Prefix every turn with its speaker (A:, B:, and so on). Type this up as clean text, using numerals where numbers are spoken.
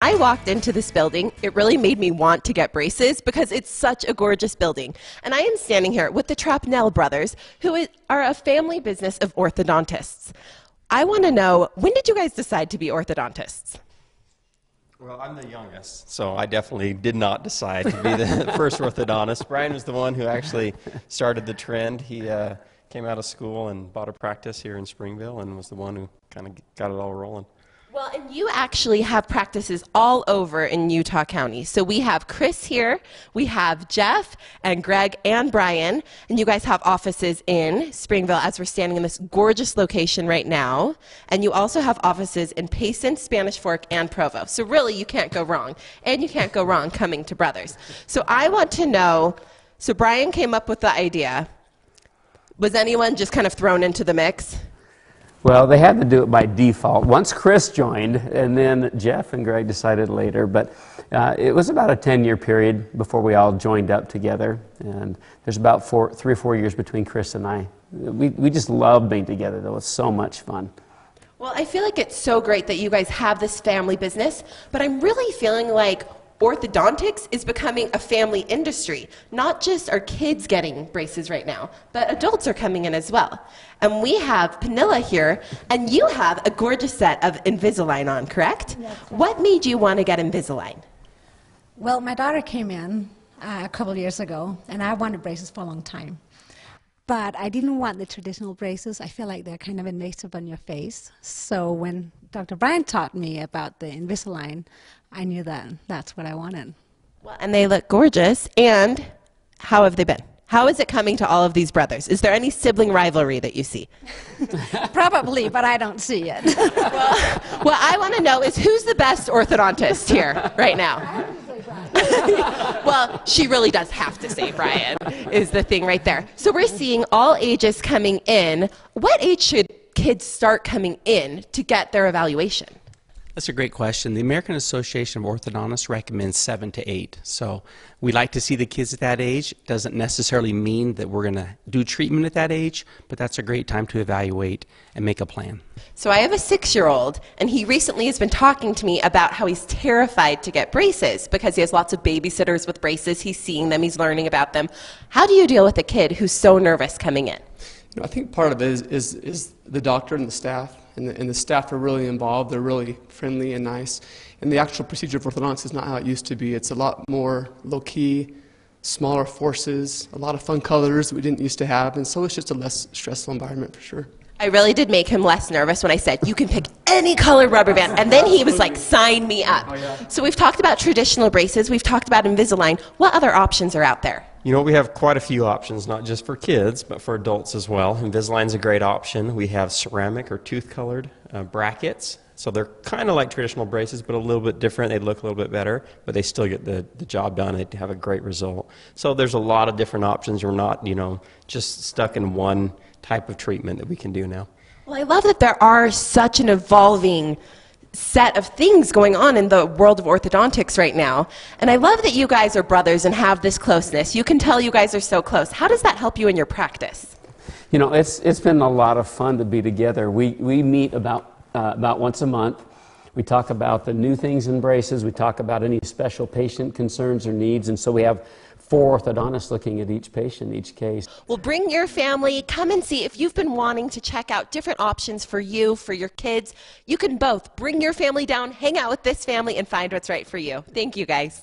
A: I walked into this building, it really made me want to get braces because it's such a gorgeous building. And I am standing here with the Trapnell brothers, who are a family business of orthodontists. I want to know, when did you guys decide to be orthodontists?
B: Well, I'm the youngest, so I definitely did not decide to be the first orthodontist. Brian was the one who actually started the trend. He came out of school and bought a practice here in Springville and was the one who kind of got it all rolling.
A: Well, and you actually have practices all over in Utah County. So we have Chris here, we have Jeff and Greg and Brian, and you guys have offices in Springville as we're standing in this gorgeous location right now. And you also have offices in Payson, Spanish Fork, and Provo. So really, you can't go wrong. And you can't go wrong coming to Brothers. So I want to know, so Brian came up with the idea. Was anyone just kind of thrown into the mix?
C: Well, they had to do it by default. Once Chris joined, and then Jeff and Greg decided later, but it was about a 10-year period before we all joined up together, and there's about 3 or 4 years between Chris and I. We just love being together, though. It's so much fun.
A: Well, I feel like it's so great that you guys have this family business, but I'm really feeling like orthodontics is becoming a family industry. Not just our kids getting braces right now, but adults are coming in as well. And we have Penilla here, and you have a gorgeous set of Invisalign on, correct?
D: Yes.
A: What made you want to get Invisalign?
D: Well, my daughter came in a couple of years ago, and I wanted braces for a long time. But I didn't want the traditional braces. I feel like they're kind of invasive on your face. So when Dr. Brian taught me about the Invisalign, I knew that that's what I wanted.
A: Well, and they look gorgeous. And how have they been? How is it coming to all of these brothers? Is there any sibling rivalry that you see?
D: Probably, but I don't see it.
A: Well, I want to know is who's the best orthodontist here right now? Well, she really does have to say Brian is the thing right there. So we're seeing all ages coming in. What age should kids start coming in to get their evaluation?
E: That's a great question. The American Association of Orthodontists recommends 7 to 8. So we like to see the kids at that age. Doesn't necessarily mean that we're going to do treatment at that age, but that's a great time to evaluate and make a plan.
A: So I have a 6-year-old, and he recently has been talking to me about how he's terrified to get braces because he has lots of babysitters with braces. He's seeing them, he's learning about them. How do you deal with a kid who's so nervous coming in?
F: I think part of it is the doctor and the staff, and the staff are really involved. They're really friendly and nice. And the actual procedure of orthodontics is not how it used to be. It's a lot more low-key, smaller forces, a lot of fun colors that we didn't used to have, and so it's just a less stressful environment for sure.
A: I really did make him less nervous when I said, you can pick any color rubber band, and then he was like, sign me up.
F: Oh, yeah.
A: So we've talked about traditional braces, we've talked about Invisalign. What other options are out there?
B: You know, we have quite a few options, not just for kids, but for adults as well. Invisalign's a great option. We have ceramic or tooth-colored brackets. So they're kind of like traditional braces, but a little bit different. They look a little bit better, but they still get the job done. They have a great result. So there's a lot of different options. We're not, just stuck in one type of treatment that we can do now.
A: Well, I love that there are such an evolving set of things going on in the world of orthodontics right now. And I love that you guys are brothers and have this closeness. You can tell you guys are so close. How does that help you in your practice?
C: You know, it's been a lot of fun to be together. We meet about once a month. We talk about the new things in braces. We talk about any special patient concerns or needs. And so we have 4 orthodontists looking at each patient, each case.
A: Well, bring your family. Come and see. If you've been wanting to check out different options for you, for your kids, you can both bring your family down, hang out with this family, and find what's right for you. Thank you, guys.